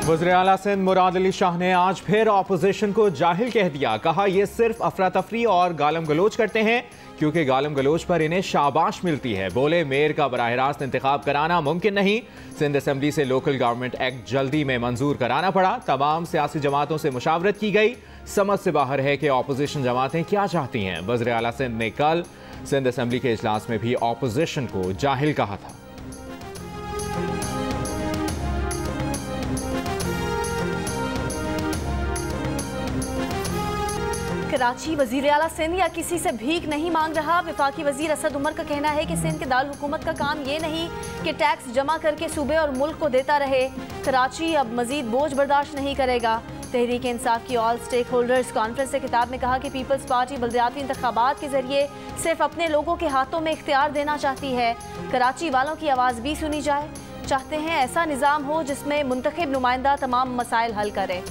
वज़ीर आला सिंध मुराद अली शाह ने आज फिर ऑपोजिशन को जाहिल कह दिया। कहा ये सिर्फ अफरा तफरी और गालम गलोच करते हैं क्योंकि गालम गलोच पर इन्हें शाबाश मिलती है। बोले मेयर का बराह रास्त इंतखाब कराना मुमकिन नहीं। सिंध असेंबली से लोकल गवर्नमेंट एक्ट जल्दी में मंजूर कराना पड़ा। तमाम सियासी जमातों से मुशावरत की गई। समझ से बाहर है कि ऑपोजिशन जमातें क्या चाहती हैं। वज़ीर आला सिंध ने कल सिंध असेंबली के इजलास में भी ऑपोजिशन को जाहिल कहा था। कराची वजीर आला सिंध या किसी से भीख नहीं मांग रहा। वफाकी वजीर असद उमर का कहना है कि सिंध के दारुल हुकूमत का काम ये नहीं कि टैक्स जमा करके सूबे और मुल्क को देता रहे। कराची अब मजीद बोझ बर्दाश्त नहीं करेगा। तहरीक इंसाफ की ऑल स्टेक होल्डर्स कॉन्फ्रेंस से खिताब में कहा कि पीपल्स पार्टी बल्दियाती इंतखाबात के जरिए सिर्फ अपने लोगों के हाथों में इख्तियार देना चाहती है। कराची वालों की आवाज़ भी सुनी जाए। चाहते हैं ऐसा निज़ाम हो जिसमें मुंतखब नुमाइंदा तमाम मसाइल हल करे।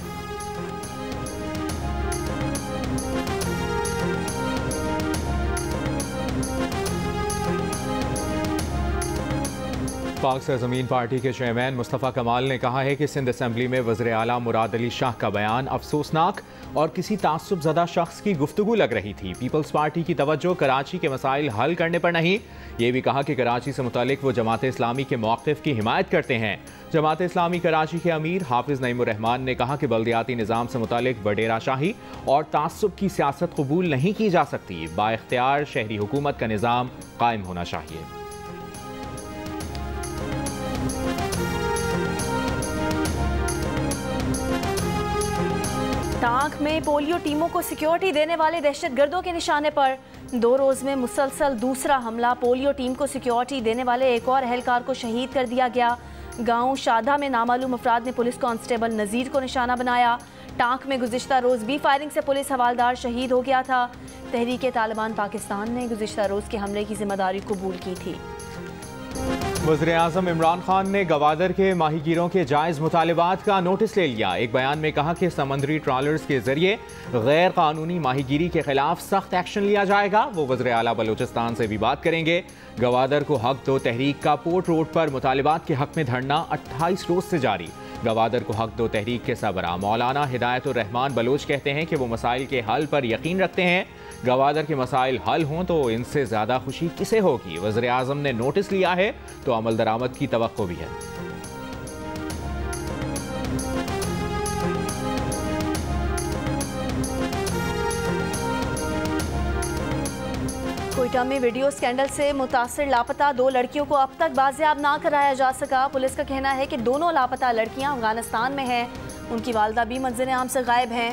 पाक सरजमीन पार्टी के चेयरमैन मुस्तफ़ा कमाल ने कहा है कि सिंध असेंबली में वज़ीर आला मुराद अली शाह का बयान अफसोसनाक और किसी तासुब ज़दा शख्स की गुफ्तगू लग रही थी। पीपल्स पार्टी की तवज्जो कराची के मसाइल हल करने पर नहीं। ये भी कहा कि कराची से मुतालिक वो जमात इस्लामी के मौक़िफ़ की हिमायत करते हैं। जमात इस्लामी कराची के अमीर हाफिज़ नईमुर रहमान ने कहा कि बल्दियाती निज़ाम से मुतालिक वडेरा शाही और तासुब की सियासत कबूल नहीं की जा सकती। बाइख्तियार शहरी हुकूमत का निज़ाम कायम होना चाहिए। टांक में पोलियो टीमों को सिक्योरिटी देने वाले दहशतगर्दों के निशाने पर 2 रोज में मुसलसल दूसरा हमला। पोलियो टीम को सिक्योरिटी देने वाले एक और अहलकार को शहीद कर दिया गया। गांव शादा में नामालूम अफराद ने पुलिस कांस्टेबल नज़ीर को निशाना बनाया। टांक में गुज़िश्ता रोज़ भी फायरिंग से पुलिस हवालदार शहीद हो गया था। तहरीक तालिबान पाकिस्तान ने गुज़िश्ता रोज़ के हमले की जिम्मेदारी कबूल की थी। वज़ीर आज़म इमरान खान ने गवादर के माहीगीरों के जायज़ मुतालबात का नोटिस ले लिया। एक बयान में कहा कि समंदरी ट्रॉलर्स के जरिए गैर कानूनी माहीगीरी के खिलाफ सख्त एक्शन लिया जाएगा। वो वज़ीर आला बलोचिस्तान से भी बात करेंगे। गवादर को हक दो तहरीक का पोर्ट रोड पर मुतालबात के हक में धरना 28 रोज से जारी। गवादर को हक दो तहरीक के सरबराह मौलाना हिदायतुर रहमान बलोच कहते हैं कि वो मसाइल के हल पर यकीन रखते हैं। गवादर के मसाइल हल हों तो इनसे ज़्यादा खुशी किसे होगी। वज़ीर आज़म ने नोटिस लिया है तो अमल दरामद की तवक्को भी है। कोयटा में वीडियो स्कैंडल से मुतासिर लापता 2 लड़कियों को अब तक बाजियाब ना कराया जा सका। पुलिस का कहना है कि दोनों लापता लड़कियां अफगानिस्तान में हैं। उनकी वालदा भी मंज़र आम से गायब हैं।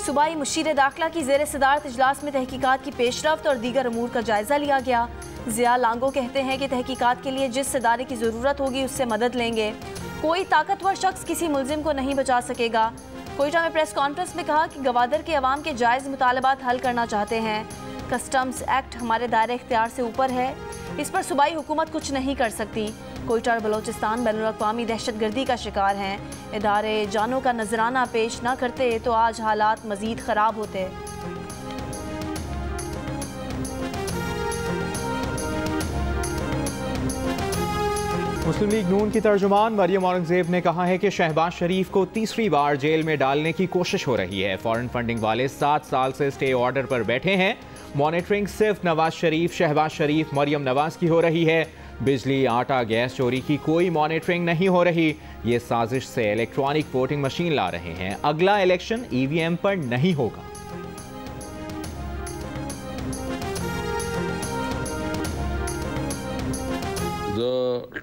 सूबाई मुशीर दाखिला की ज़ेर सदारत इजलास में तहकीकात की पेशरफ्त और दीगर अमूर का जायज़ा लिया गया। ज़िया लांगो कहते हैं कि तहकीकात के लिए जिस इदारे की ज़रूरत होगी उससे मदद लेंगे। कोई ताकतवर शख्स किसी मुलजिम को नहीं बचा सकेगा। कोयटा में प्रेस कॉन्फ्रेंस में कहा कि गवादर के अवाम के जायज़ मुतालबात हल करना चाहते हैं। कस्टम्स एक्ट हमारे दायरे इख्तियार से ऊपर है। इस पर सूबाई हुकूमत कुछ नहीं कर सकती। कोयटा और बलोचिस्तान बैनुल-अक़वामी दहशतगर्दी का शिकार हैं। इदारे जानों का नजराना पेश न करते तो आज हालात मजीद ख़राब होते। मुस्लिम लीग नून की तर्जुमान मरियम औरंगजेब ने कहा है कि शहबाज शरीफ को तीसरी बार जेल में डालने की कोशिश हो रही है। फॉरेन फंडिंग वाले 7 साल से स्टे ऑर्डर पर बैठे हैं। मॉनिटरिंग सिर्फ नवाज शरीफ, शहबाज शरीफ, मरियम नवाज की हो रही है। बिजली, आटा, गैस चोरी की कोई मॉनिटरिंग नहीं हो रही। ये साजिश से इलेक्ट्रॉनिक वोटिंग मशीन ला रहे हैं। अगला इलेक्शन EVM पर नहीं होगा।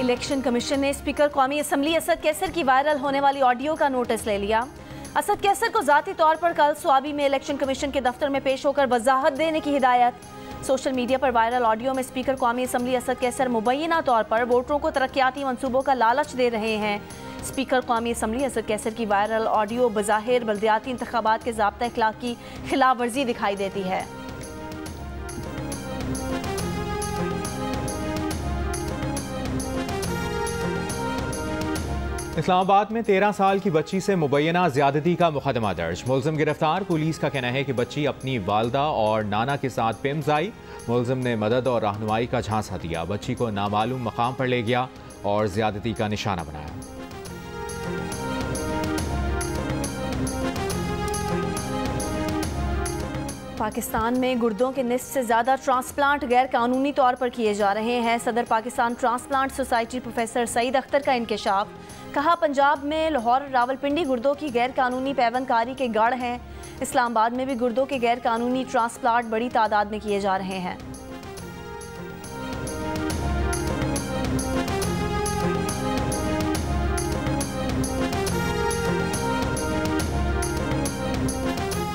इलेक्शन कमीशन ने स्पीकर कौमी असम्बली असद कैसर की वायरल होने वाली ऑडियो का नोटिस ले लिया। असद कैसर को ज़ाती तौर पर कल स्वाबी में इलेक्शन कमीशन के दफ्तर में पेश होकर वजाहत देने की हिदायत। सोशल मीडिया पर वायरल ऑडियो में स्पीकर कौमी असम्बली असद कैसर मुबैना तौर पर वोटरों को तरक्याती मंसूबों का लालच दे रहे हैं। स्पीकर कौमी असम्बली असद कैसर की वायरल ऑडियो बज़ाहिर बल्दियाती इंतखाबात के ज़ाब्ता इखलाक की खिलाफ वर्जी दिखाई देती है। इस्लामाबाद में 13 साल की बच्ची से मुबैना ज्यादती का मुकदमा दर्ज। मुलजिम गिरफ्तार। पुलिस का कहना है कि बच्ची अपनी वालदा और नाना के साथ पिम्स आई। मुलजिम ने मदद और रहनुमाई का झांसा दिया। बच्ची को नामालूम मकाम पर ले गया और ज्यादती का निशाना बनाया। पाकिस्तान में गुर्दों के निस्फ से ज़्यादा ट्रांसप्लांट गैर कानूनी तौर पर किए जा रहे हैं। सदर Pakistan transplant society professor Saeed Akhtar का इंकशाफ। कहा, पंजाब में लाहौर और रावलपिंडी गुर्दों की गैर कानूनी पैवंदकारी के गढ़ हैं। इस्लामाबाद में भी गुर्दों के गैर कानूनी ट्रांसप्लांट बड़ी तादाद में किए जा रहे हैं।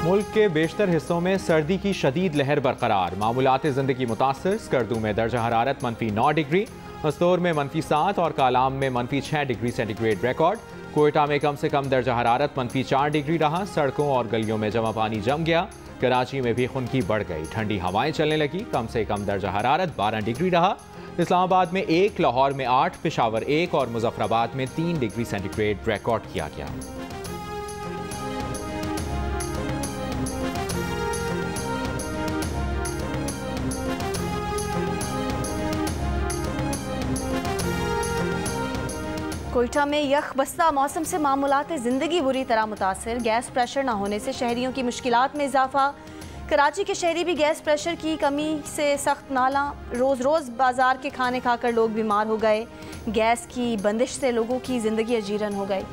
मुल्क के बेशतर हिस्सों में सर्दी की शदीद लहर बरकरार। मामूलात ज़िंदगी मुतासर। स्कर्दू में दर्जा हरारत -9 डिग्री, मस्तूर में -7 और कालाम में -6 डिग्री सेंटीग्रेड रिकॉर्ड। कोयटा में कम से कम दर्जा हरारत -4 डिग्री रहा। सड़कों और गलियों में जमा पानी जम गया। कराची में भी खुनकी बढ़ गई। ठंडी हवाएं चलने लगी। कम से कम दर्जा हरारत 12 डिग्री रहा। इस्लामाबाद में 1, लाहौर में 8, पेशावर 1 और मुजफ्फराबाद में 3 डिग्री सेंटीग्रेड रिकॉर्ड किया गया। कोयटा में यख बस्ता मौसम से मामूलात ज़िंदगी बुरी तरह मुतासर। गैस प्रेशर न होने से शहरियों की मुश्किलात में इजाफा। कराची के शहरी भी गैस प्रेशर की कमी से सख्त नाला। रोज़ बाजार के खाने खाकर लोग बीमार हो गए। गैस की बंदिश से लोगों की ज़िंदगी अजीरन हो गई।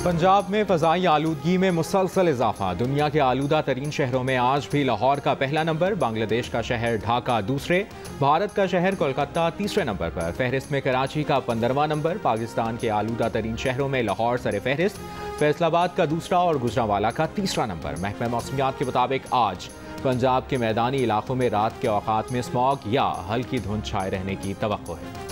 पंजाब में फ़ज़ाई आलूदगी में मुसलसल इजाफा। दुनिया के आलूदा तरीन शहरों में आज भी लाहौर का पहला नंबर, बांग्लादेश का शहर ढाका दूसरे, भारत का शहर कोलकाता तीसरे नंबर पर। फहरिस्त में कराची का 15वां नंबर। पाकिस्तान के आलूदा तरीन शहरों में लाहौर सर फहरिस्त, फैसलाबाद का दूसरा और गुजरांवाला का तीसरा नंबर। महकमा मौसमियात के मुताबिक आज पंजाब के मैदानी इलाकों में रात के औकात में स्मॉग या हल्की धुंध छाए रहने की तवक्को है।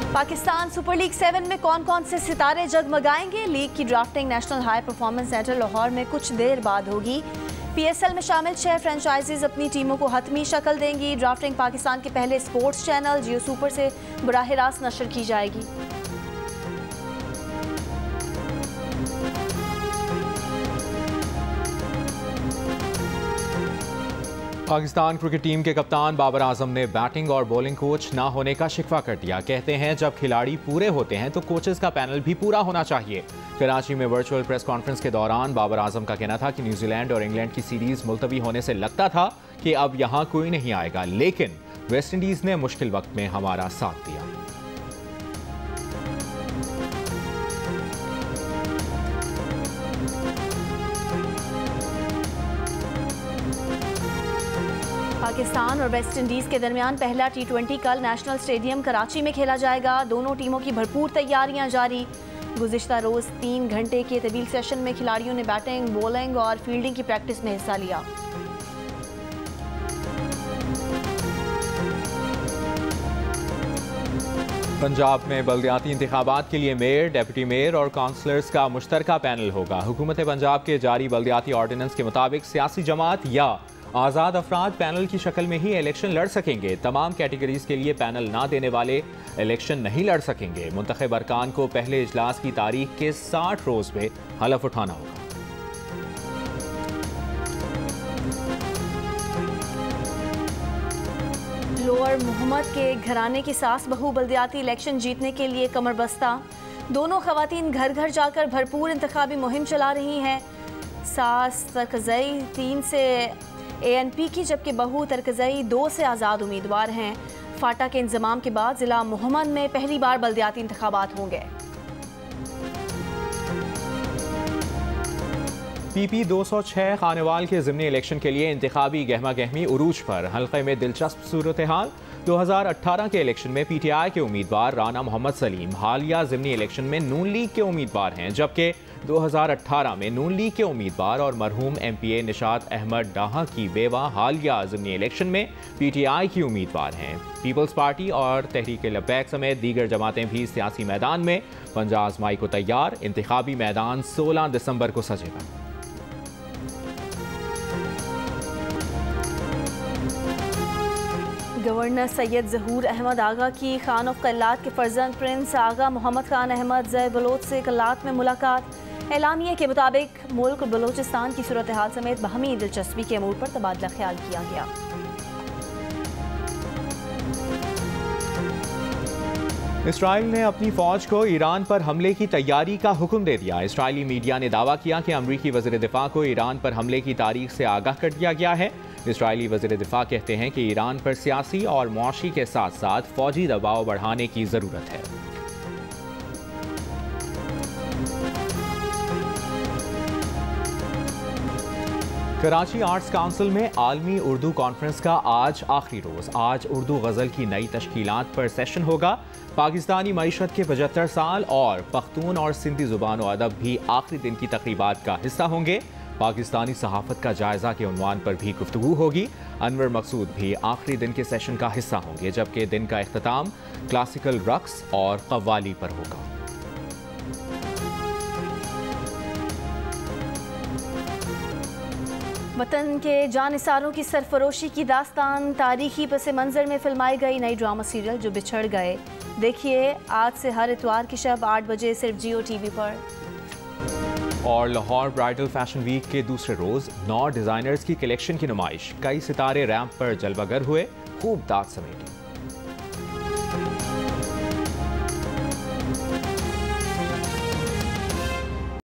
पाकिस्तान सुपर लीग 7 में कौन कौन से सितारे जगमगाएंगे? लीग की drafting national high performance centre Lahore में कुछ देर बाद होगी। PSL में शामिल 6 फ्रेंचाइजीज अपनी टीमों को हतमी शक्ल देंगी। ड्राफ्टिंग पाकिस्तान के पहले स्पोर्ट्स चैनल जियो सुपर से बराह रास्त नशर की जाएगी। पाकिस्तान क्रिकेट टीम के कप्तान बाबर आजम ने बैटिंग और बॉलिंग कोच ना होने का शिकवा कर दिया। कहते हैं जब खिलाड़ी पूरे होते हैं तो कोचेस का पैनल भी पूरा होना चाहिए। कराची में वर्चुअल प्रेस कॉन्फ्रेंस के दौरान बाबर आजम का कहना था कि न्यूजीलैंड और इंग्लैंड की सीरीज मुलतवी होने से लगता था कि अब यहां कोई नहीं आएगा, लेकिन वेस्टइंडीज ने मुश्किल वक्त में हमारा साथ दिया। पाकिस्तान और वेस्ट इंडीज़ के दरमियान पहला T20 कल नेशनल स्टेडियम कराची में खेला जाएगा। दोनों टीमों की भरपूर तैयारियां जारी। गुज़िश्ता रोज़ 3 घंटे के तवील सेशन में खिलाड़ियों ने बैटिंग, बॉलिंग और फील्डिंग की प्रैक्टिस में हिस्सा लिया। पंजाब में बल्दियाती इंतखाबात के लिए मेयर, डेप्यूटी मेयर और काउंसलर्स का मुश्तरका पैनल होगा। हुकूमत पंजाब के जारी बल्दियाती ऑर्डिनेंस के मुताबिक सियासी जमात या आज़ाद अफराद पैनल की शक्ल में ही इलेक्शन लड़ सकेंगे। तमाम कैटेगरीज के लिए पैनल ना देने वाले इलेक्शन नहीं लड़ सकेंगे। मुंतखब अरकान को पहले इजलास की तारीख के 60 रोज़ में हलफ उठाना होगा। लोअर मोहम्मद के घराने की सास बहू बल्दियाती इलेक्शन जीतने के लिए कमर बस्ता। दोनों खवातीन घर घर जाकर भरपूर इंतखाबी मुहिम चला रही हैं। सास तरकज़ई 3 से ANP की, जबकि बहू तरकज़ई 2 से आज़ाद उम्मीदवार हैं। फाटा के इंजमाम के बाद ज़िला मोहम्मद में पहली बार बल्दियाती इंतखाबात होंगे। PP 206 खानेवाल के ज़िमनी इलेक्शन के लिए इंतखाबी गहमा गहमी उरूज पर। हल्के में दिलचस्प सूरत हाल। 2018 के इलेक्शन में PTI के उम्मीदवार राना मोहम्मद सलीम हालिया ज़िमनी इलेक्शन में नून लीग के उम्मीदवार हैं, जबकि 2018 में नून लीग के उम्मीदवार और मरहूम MPA निशात अहमद डाहा की बेवा हालिया ज़िमनी इलेक्शन में PTI की उम्मीदवार हैं। पीपल्स पार्टी और तहरीक-ए-लब्बैक समेत दीगर जमातें भी सियासी मैदान में पंजा आजमाई को तैयार। इंतखाबी मैदान 16 दिसंबर को सजेगा। गवर्नर सैयद ज़हूर अहमद आगा की खान ऑफ कल्लात के फर्जंद प्रिंस आगा मोहम्मद खान अहमद ज़ै बलोच से कल्लात में मुलाकात। एलानिये के मुताबिक मुल्क और बलोचिस्तान की सूरत हाल समेत बाहमी दिलचस्पी के अमूर पर तबादला ख्याल किया गया। इसराइल ने अपनी फौज को ईरान पर हमले की तैयारी का हुक्म दे दिया। इसराइली मीडिया ने दावा किया कि अमरीकी वज़ीर दिफा को ईरान पर हमले की तारीख से आगाह कर दिया गया है। इसराइली वज़ीर दिफा कहते हैं कि ईरान पर सियासी और मुआशी के साथ साथ फौजी दबाव बढ़ाने की ज़रूरत है। कराची आर्ट्स काउंसिल में आलमी उर्दू कॉन्फ्रेंस का आज आखिरी रोज़। आज उर्दू गज़ल की नई तश्कीलात पर सेशन होगा। पाकिस्तानी मईशत के 75 साल और पख्तून और सिंधी ज़ुबान और अदब भी आखिरी दिन की तकरीबात का हिस्सा होंगे। पाकिस्तानी सहाफ़त का जायज़ा के उन्वान पर भी गुफ्तगू होगी। अनवर मकसूद भी आखिरी दिन के सेशन का हिस्सा होंगे, जबकि दिन का इख्तिताम क्लासिकल रक्स और कव्वाली पर होगा। वतन के जानिसारों की सरफरोशी की दास्तान तारीखी पस मंज़र में फिल्माई गई नई ड्रामा सीरियल जो बिछड़ गए। देखिए आज से हर इतवार की शब 8 बजे सिर्फ जियो TV पर। और लाहौर ब्राइडल फैशन वीक के दूसरे रोज़ 9 डिज़ाइनर्स की कलेक्शन की नुमाइश। कई सितारे रैंप पर जलवागर हुए, खूब दाद समेटी।